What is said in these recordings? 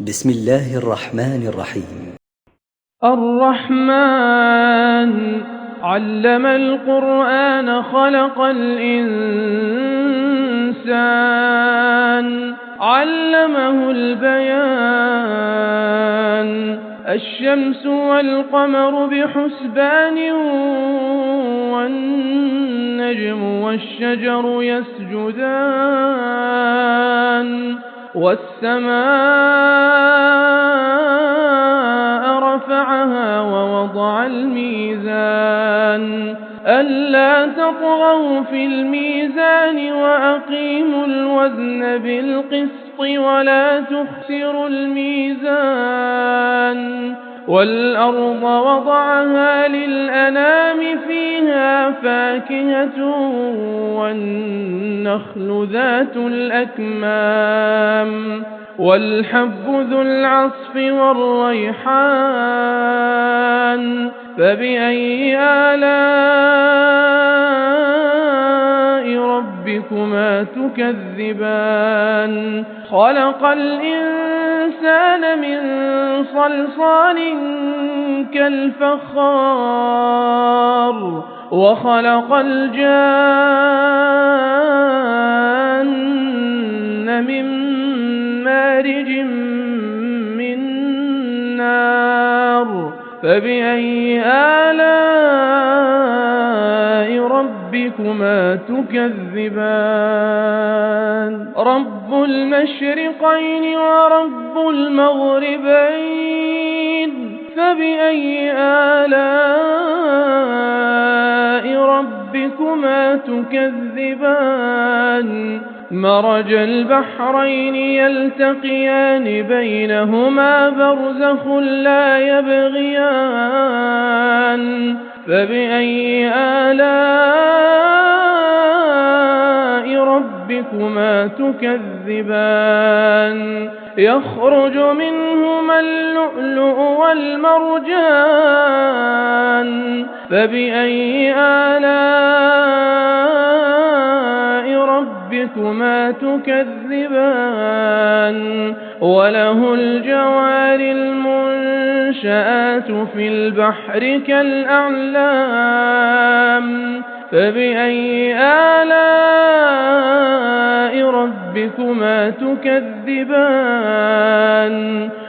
بسم الله الرحمن الرحيم. الرحمن علم القرآن خلق الإنسان علمه البيان الشمس والقمر بحسبان والنجم والشجر يسجدان والسماء رفعها ووضع الميزان ألا تطغوا في الميزان وأقيموا الوزن بالقسط ولا تخسروا الميزان والأرض وضعها للأنام فيها فاكهة والنخل ذات الأكمام والحب ذو العصف والريحان فبأي آلاء ربكما تكذبان خلق الإنسان من صلصال كالفخار وخلق الجان من مارج من نار فبأي آلاء ربكما تكذبان رب المشرقين ورب المغربين فبأي آلاء ربكما تكذبان مرج البحرين يلتقيان بينهما برزخ لا يبغيان فبأي آلاء ربكما تكذبان يخرج منهما اللؤلؤ والمرجان فبأي آلاء ربكما تكذبان وله الجوار المنشآت في البحر كالأعلام فبأي آلاء ربكما تكذبان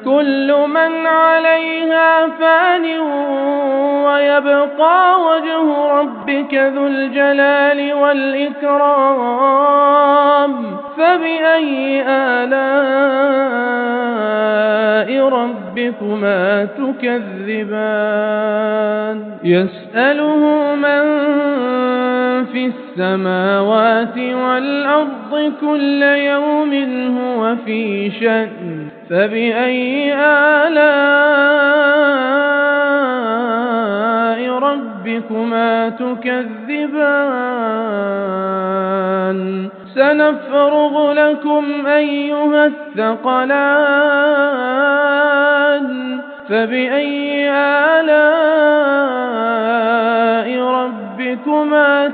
كل من عليها فان ويبقى وجه ربك ذو الجلال والإكرام فبأي آلاء ربكما تكذبان يسأله من في السماوات والأرض كل يوم هو في شأن فبأي آلاء ربكما تكذبان سنفرغ لكم أيها الثقلان فبأي آلاء ربكما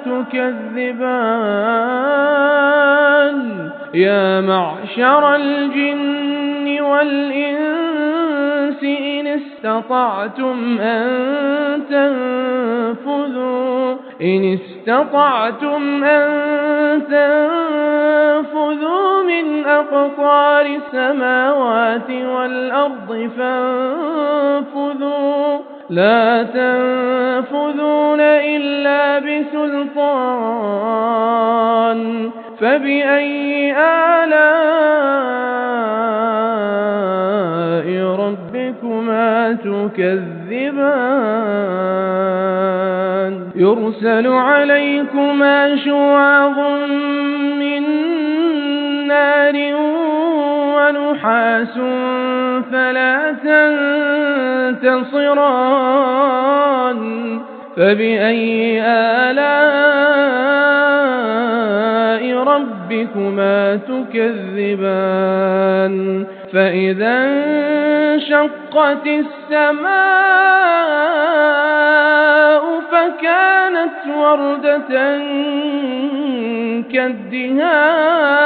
تكذبان يا معشر الجن والإنس إن استطعتم أن تنفذوا من أقطار السماوات والأرض فانفذوا لا تنفذون إلا بسلطان فبأي آلاء ربكما تكذبان يرسل عليكما شواظ من نار ونحاس فلا تنتصران فبأي آلاء ربكما تكذبان فإذا انشقت السماء فكانت وردة كالدهان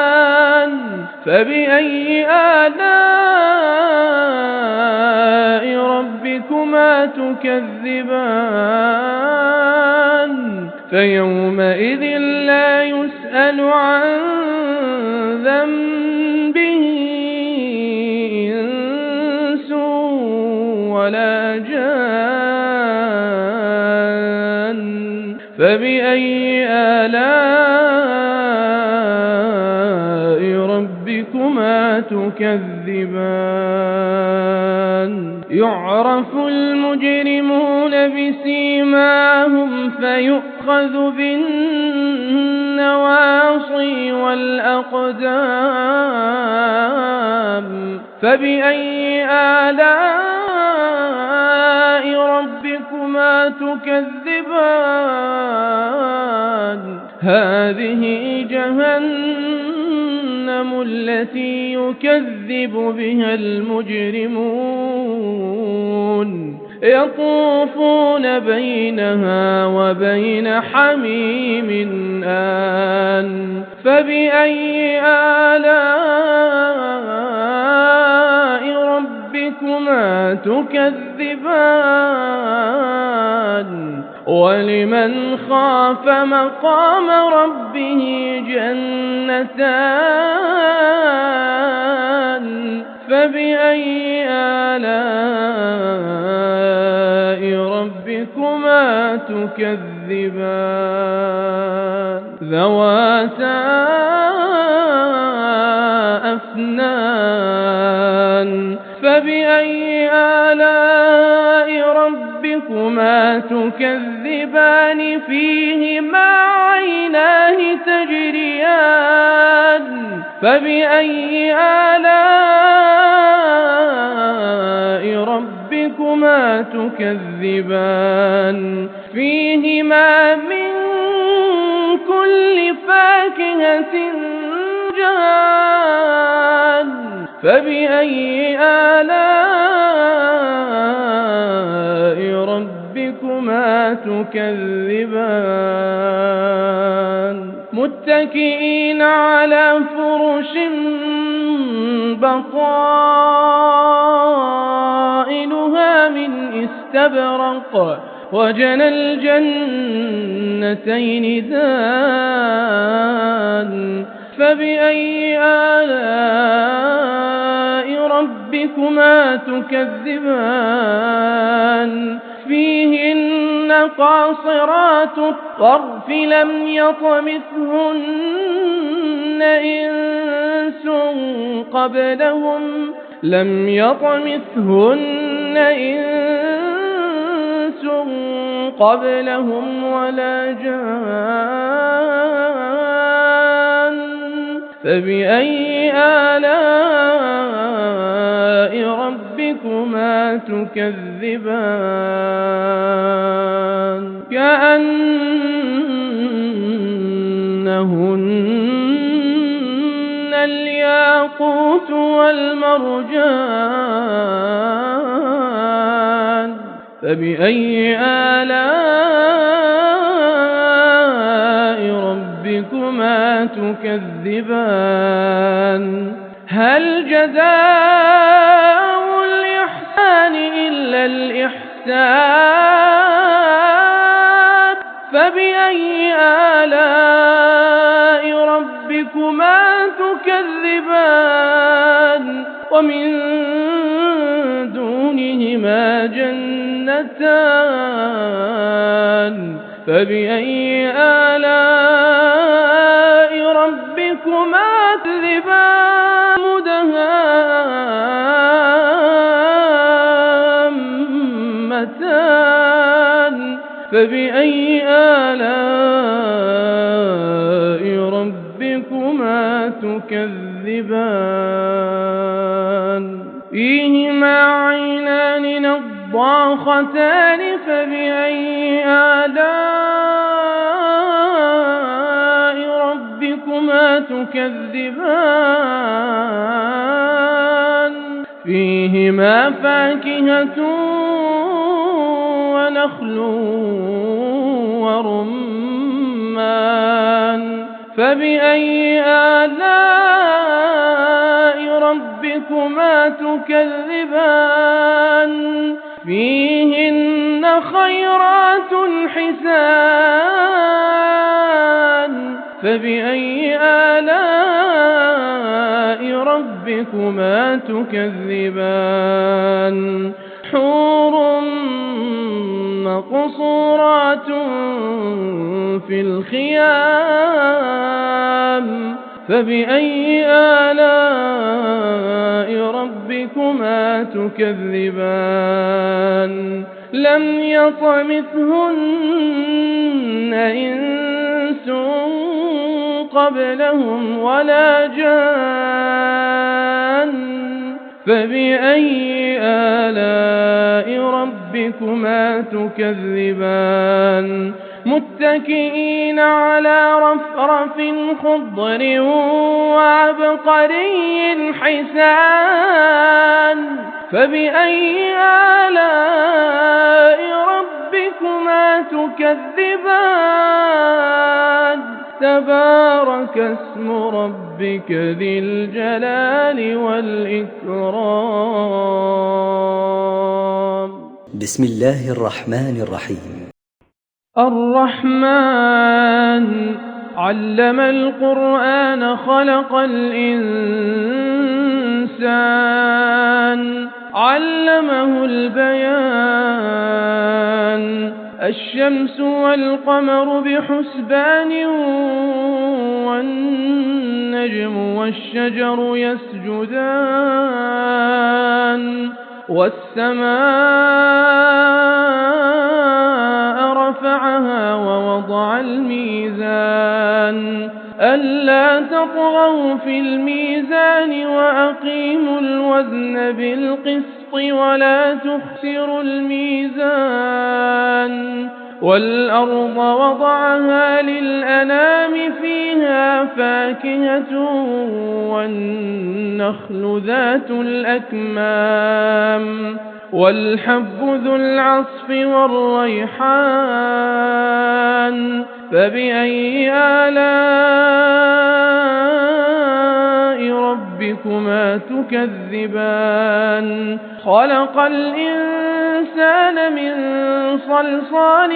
فبأي آلاء ربكما تكذبان فيومئذ لا يسأل عن ذنبه إنس ولا جان فبأي آلاء ربكما تكذبان يعرف المجرمون بسيماهم فيؤخذ بالنواصي والأقدام فبأي آلاء ربكما تكذبان هذه جهنم التي يكذب بها المجرمون يطوفون بينها وبين حميم آن فبأي آلاء ربكما تكذبان ولمن خاف مقام ربه جنتان فبأي آلاء ربكما تكذبان ذواتا أفنان فبأي آلاء ربكما تكذبان فيهما عيناه تجريان فبأي آلاء ربكما تكذبان فيهما من كل فاكهة زوجان فبأي آلاء ربكما تكذبان متكئين على فرش بطائنها من استبرق وجنى الجنتين دان فبأي آلاء ربكما تكذبان فيهن قاصرات الطرف لم يطمثهن إنس قبلهم ولا جان فبأي آلاء ربكما تكذبان كأنهن الياقوت والمرجان فبأي آلاء ربكما تكذبان هل جزاء الإحسان إلا الإحسان فبأي آلاء ربكما تكذبان ومن دونهما جنتان فبأي آلاء ربكما تكذبان مدهامتان فبأي آلاء ربكما تكذبان فيهما عينان نضاختان فبأي آلاء ربكما تكذبان فيهما فاكهة ونخل ورمان فبأي آلاء ربكما تكذبان فيهن خيرات حسان فبأي آلاء ربكما تكذبان حور مقصورات في الخيام فبأي آلاء ربكما تكذبان لم يطمثهن إنس قبلهم ولا جان فبأي آلاء ربكما تكذبان متكئين على رفرف خضر وعبقري حسان فبأي آلاء ربكما تكذبان تبارك اسم ربك ذي الجلال والإكرام. بسم الله الرحمن الرحيم. الرحمن علم القرآن خلق الإنسان علمه البيان الشمس والقمر بحسبان والنجم والشجر يسجدان والسماء رفعها ووضع الميزان ألا تطغوا في الميزان وأقيموا الوزن بالقسط ولا تخسروا الميزان والأرض وضعها للأنام فيها فاكهة والنخل ذات الأكمام والحب ذو العصف والريحان فبأي آلاء ربكما تكذبان خلق الإنسان من صلصال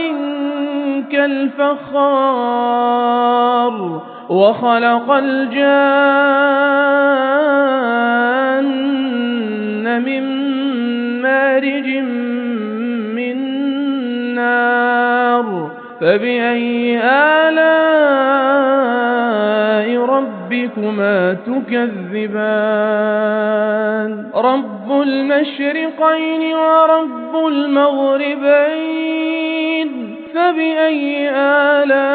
كالفخار وخلق الجان من مارج من نار فبأي آلاء ربكما تكذبان رب المشرقين ورب المغربين فبأي آلاء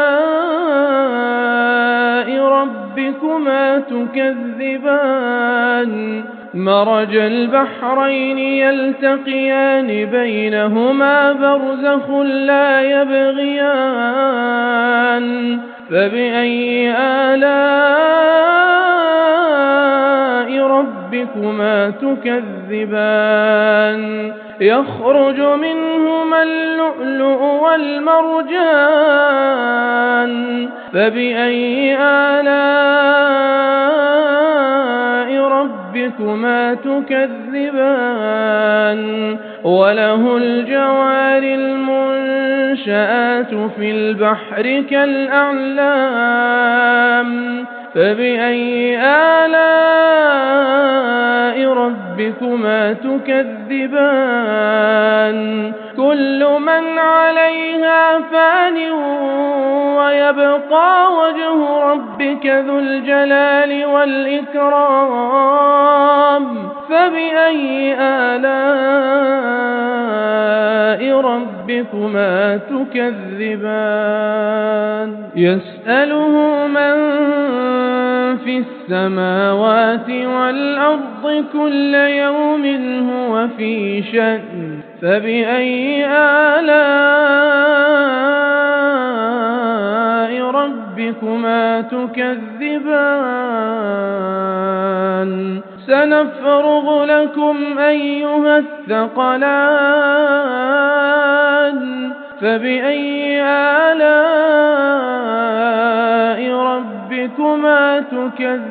ربكما تكذبان مرج البحرين يلتقيان بينهما برزخ لا يبغيان فبأي آلاء ربكما تكذبان يخرج منهما اللؤلؤ والمرجان فبأي آلاء ربكما تكذبان وله الجوار المنشآت في البحر كالأعلام فبأي آلاء ربكما تكذبان كل من عليها فان ويبقى وجه ربك ذو الجلال والإكرام فبأي آلاء ربكما تكذبان يسأله من في السماوات والأرض كل يوم هو في شأن فبأي آلاء ربكما تكذبان سنفرغ لكم أيها الثقلان فبأي آلاء ربكما تكذبان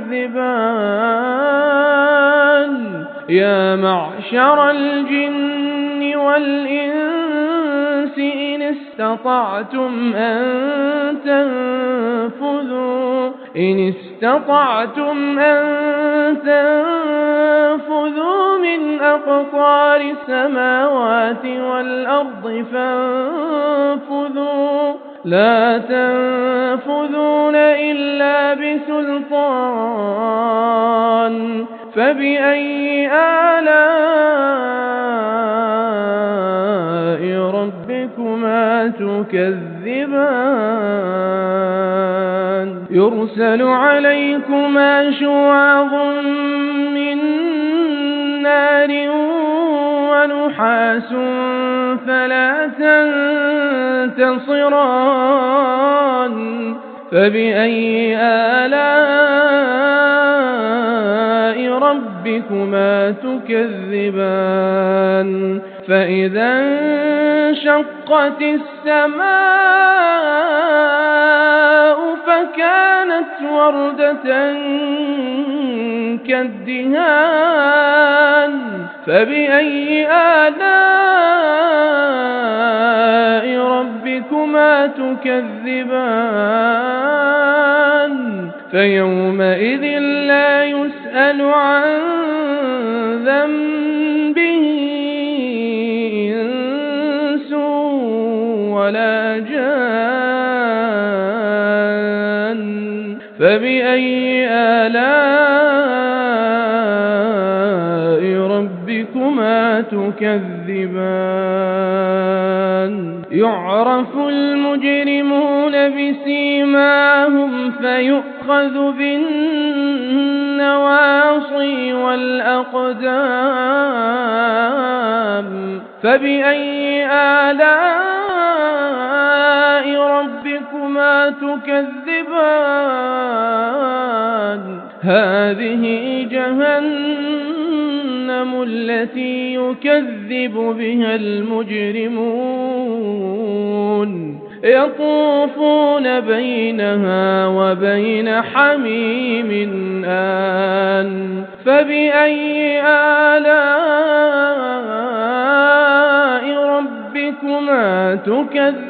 يا معشر الجن والإنس إن استطعتم أن تنفذوا من أقطار السماوات والأرض فانفذوا لا تنفذون إلا بسلطان فبأي آلاء ربكما تكذبان يرسل عليكما شواظ من نار ونحاس فلا تنتصران فبأي آلاء ربكما تكذبان فإذا انشقت السماء فكانت وردة كالدهان فبأي آلاء ربكما تكذبان فيومئذ لا يسأل عن ذنبه إنس ولا جان فبأي آلاء ربكما تكذبان يعرف المجرمون بسيماهم فيؤخذ بالنواصي والأقدام فبأي آلاء ربكما تكذبان هذه جهنم التي يكذب بها المجرمون يطوفون بينها وبين حميم آن فبأي آلاء ربكما تكذبان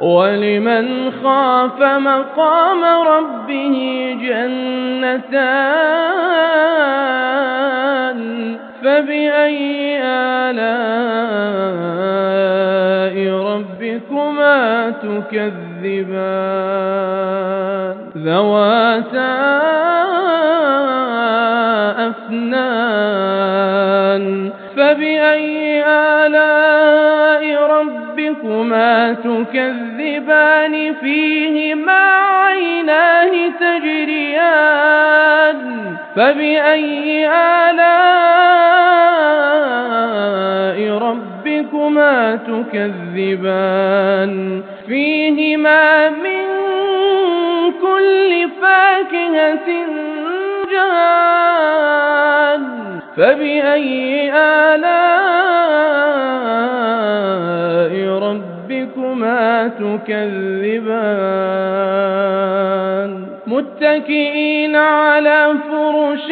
ولمن خاف مقام ربه جنتان فبأي آلاء ربكما تكذبان ذواتا أفنان فبأي آلاء ربكما تكذبان فيهما عينان تجريان فبأي آلاء ربكما تكذبان فيهما من كل فاكهة زوجان فبأي آلاء ربكما تكذبان متكئين على فرش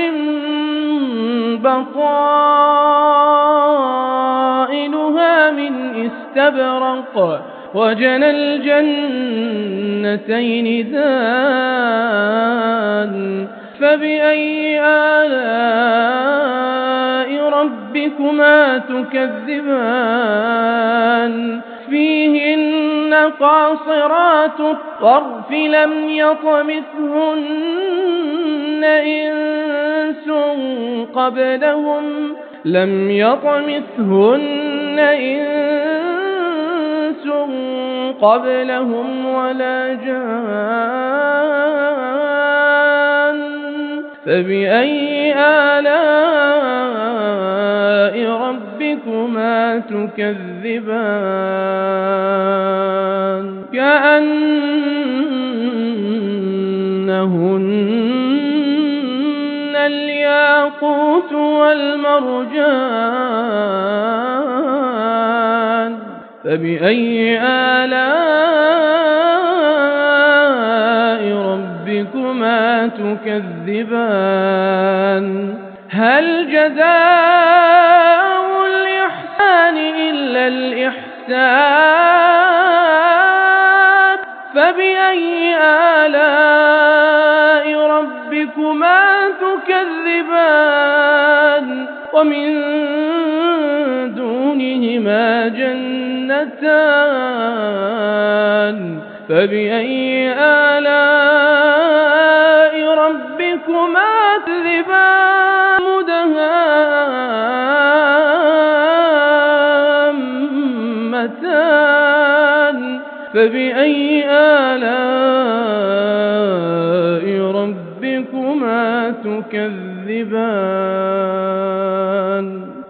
بطائنها من استبرق وجنى الجنتين دان فبأي آلاء ربكما تكذبان فيهن قاصرات الطرف لم يطمثهن إنس قبلهم ولا جان فبأي آلاء ربكما تكذبان كأنهن الياقوت والمرجان فبأي آلاء ربكما تكذبان هل جزاء الإحسان إلا الإحسان فبأي آلاء ربكما تكذبان ومن دونهما جنتان فبأي آلاء ربكما تكذبان مدهامتان فبأي آلاء ربكما تكذبان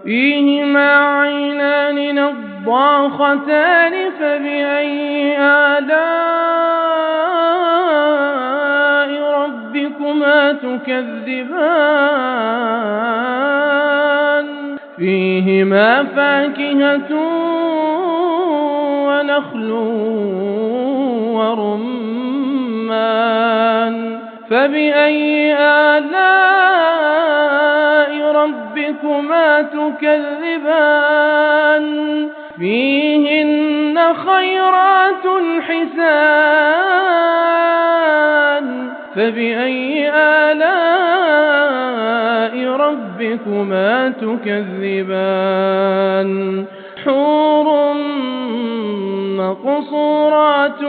فيهما عينان نضاختان فبأي آلاء ربكما تكذبان فيهما فاكهة ونخل ورمان فبأي آلاء ربكما تكذبان فيهن خيرات حسان فبأي آلاء ربكما تكذبان حور مقصورات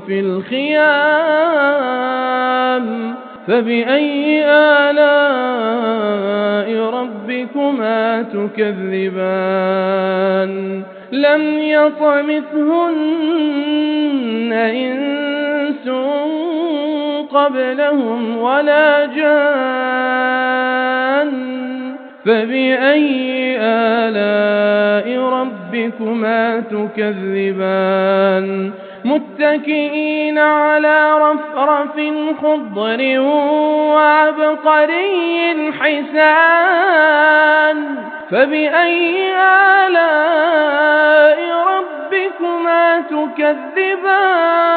في الخيام فبأي آلاء ربكما تكذبان لم يطمثهن إنس قبلهم ولا جان فبأي آلاء ربكما تكذبان متكئين على رفرف خضر وعبقري حسان فبأي آلاء ربكما تكذبان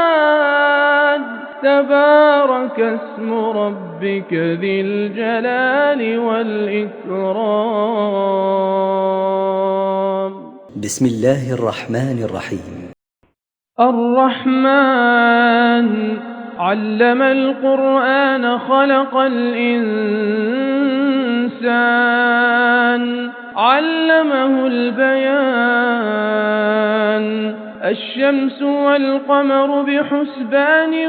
تبارك اسم ربك ذي الجلال والإكرام بسم الله الرحمن الرحيم الرحمن علم القرآن خلق الإنسان علمه البيان الشمس والقمر بحسبان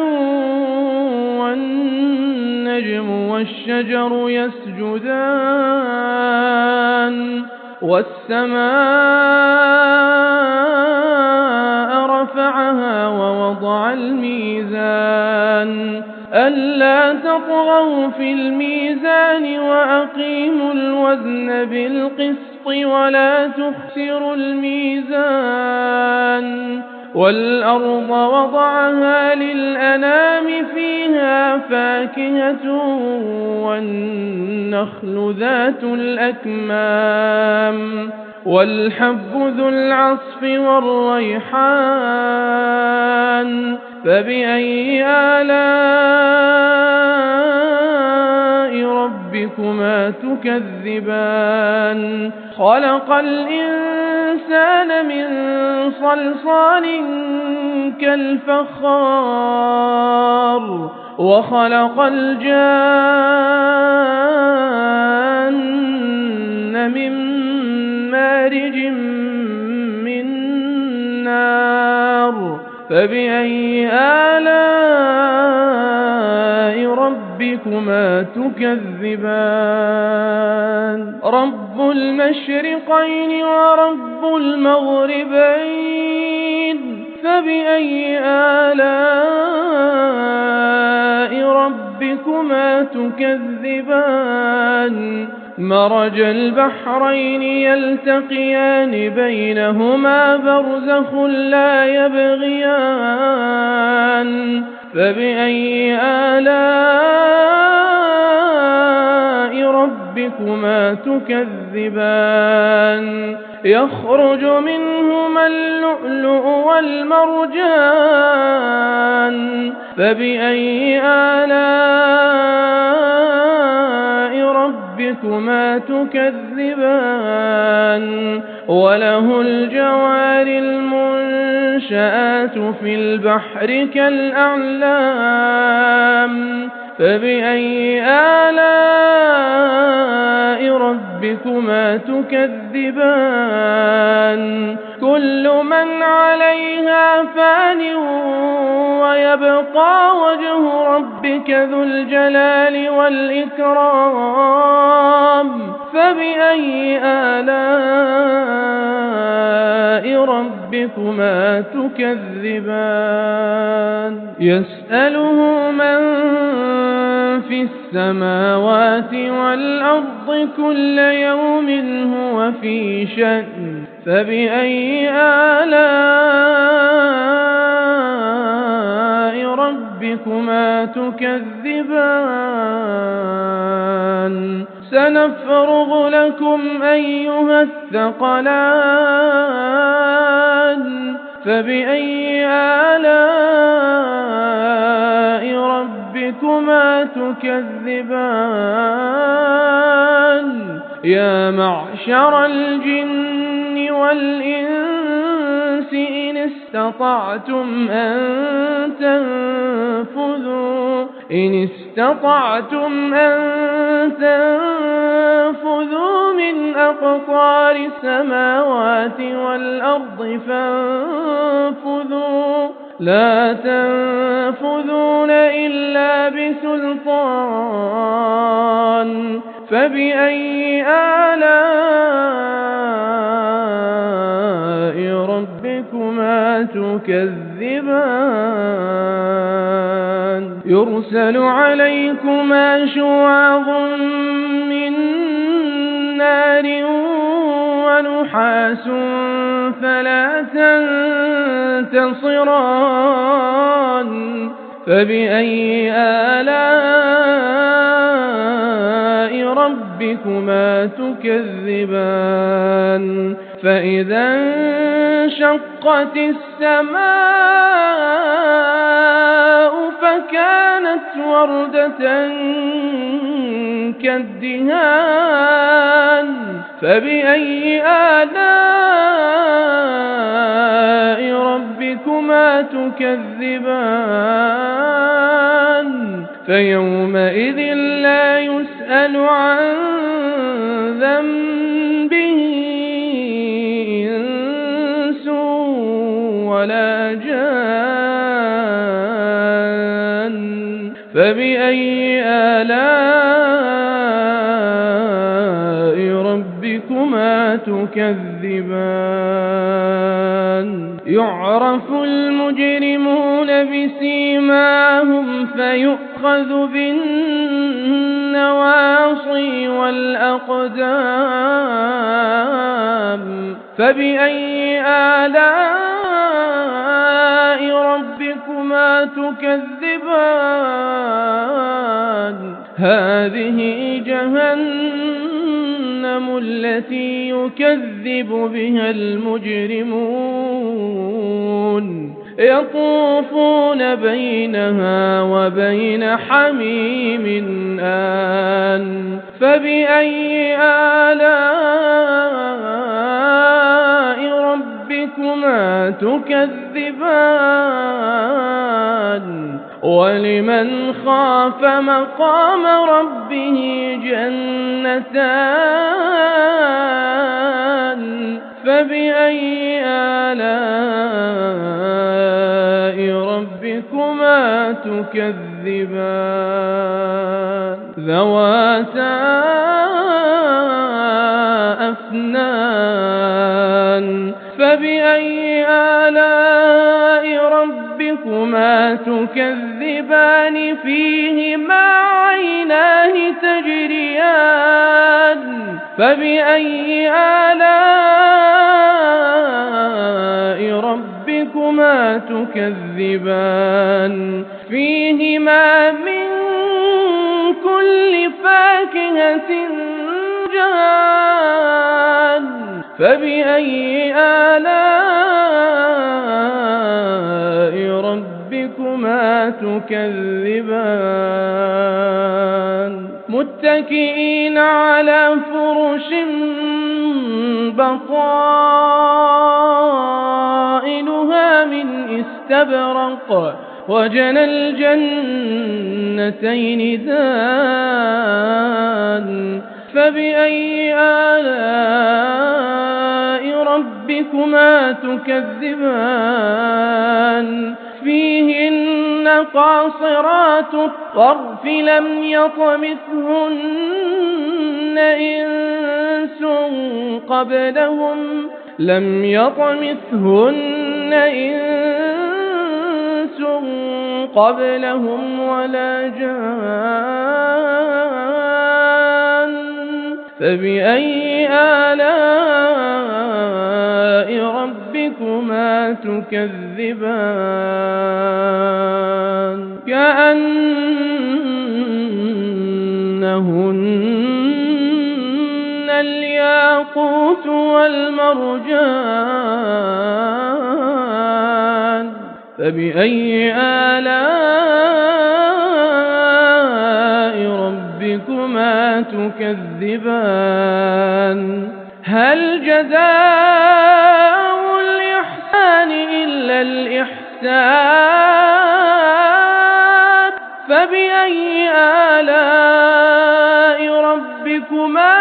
والنجم والشجر يسجدان والسماء رفعها ووضع الميزان ألا تطغوا في الميزان وأقيموا الوزن بالقسط ولا تخسروا الميزان والأرض وضعها للأنام فيها فاكهة والنخل ذات الأكمام والحب ذو العصف والريحان فبأي آلاء ربكما تكذبان خلق الإنسان من صلصال كالفخار وخلق الجان من مارج من نار فبأي آلاء ربكما تكذبان رب المشرقين ورب المغربين فبأي آلاء ربكما تكذبان مرج البحرين يلتقيان بينهما برزخ لا يبغيان فبأي آلاء ربكما تكذبان يخرج منهما اللؤلؤ والمرجان فبأي آلاء ربكما تكذبان وله الجوار المنشآت في البحر كالأعلام فبأي آلاء ربكما تكذبان كل من عليها فان ويبقى وجه ربك ذو الجلال والإكرام فبأي آلاء ربكما تكذبان يسأله من في السماوات والأرض كل يوم هو في شأن فبأي آلاء ربكما تكذبان سنفرغ لكم أيها الثقلان فبأي آلاء ربكما تكذبان يا معشر الجن والإنس إن استطعتم أن تنفذوا من أقطار السماوات والأرض فانفذوا لا تنفذون إلا بسلطان فبأي آلاء ربكما تكذبان يرسل عليكما شواظ من نار ونحاس فلا تنتصران فبأي آلاء ربكما تكذبان فإذا انشقت السماء فكانت وردة كالدهان فبأي آلاء ربكما تكذبان فيومئذ لا يسأل عن ذنبه إنس ولا جان فبأي آلاء ربكما تكذبان يعرف المجرمون بسيماهم فيؤخذ بالنواصي والأقدام فبأي آلاء ربكما تكذبان هذه جهنم التي يكذب بها المجرمون يطوفون بينها وبين حميم آن فبأي آلاء ربكما تكذبان ولمن خاف مقام ربه جنتان فبأي آلاء ربكما تكذبان ذواتا أفنان فبأي آلاء ربكما تكذبان فيهما عينان تجريان فبأي آلاء ربكما تكذبان فيهما من كل كل فاكهة زوجان فبأي آلاء ربكما تكذبان متكئين على فرش بطائنها من استبرق وجنى الجنتين دان فبأي آلاء ربكما تكذبان فيهن قاصرات الطرف لم يطمثهن إنس قبلهم ولا جان فبأي آلاء ربكما تكذبان كأنهن الياقوت والمرجان فبأي آلاء ربكما تكذبان هل جزاء الإحسان إلا الإحسان فبأي آلاء ربكما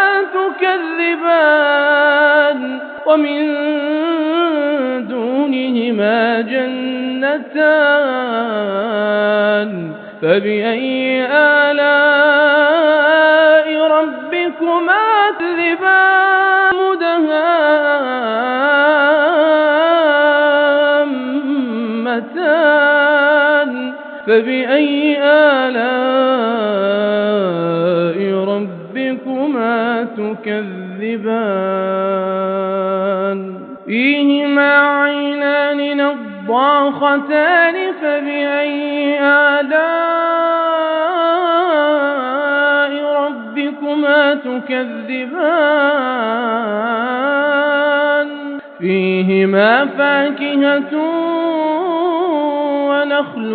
تكذبان ومن دونهما جنتان فبأي آلاء ربكما تكذبان مدهامتان فبأي آلاء ربكما تكذبان فيهما عينان نضاختان فبأي آلاء ربكما تكذبان فيهما فاكهة ونخل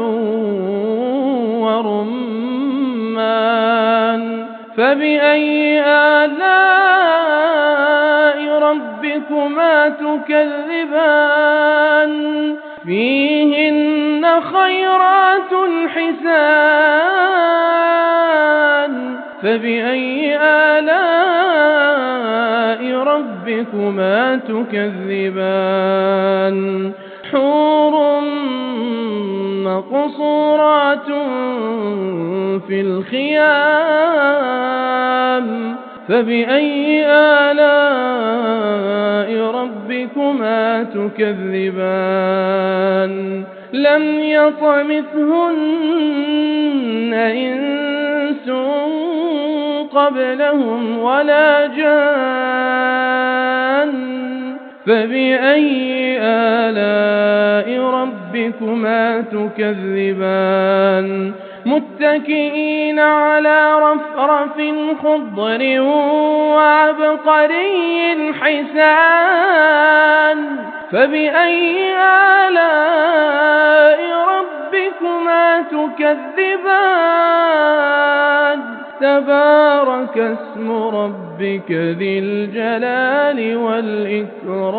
ورمان فبأي آلاء ربكما تكذبان فيهن خيرات حسان فبأي آلاء ربكما تكذبان حور مقصورات في الخيام فبأي آلاء ربكما تكذبان لم يطمثهن إنس قبلهم ولا جان فبأي آلاء ربكما تكذبان متكئين على رفرف خضر وعبقري حسان فبأي آلاء ربكما تكذبان تبارك اسم ربك ذي الجلال والإكرام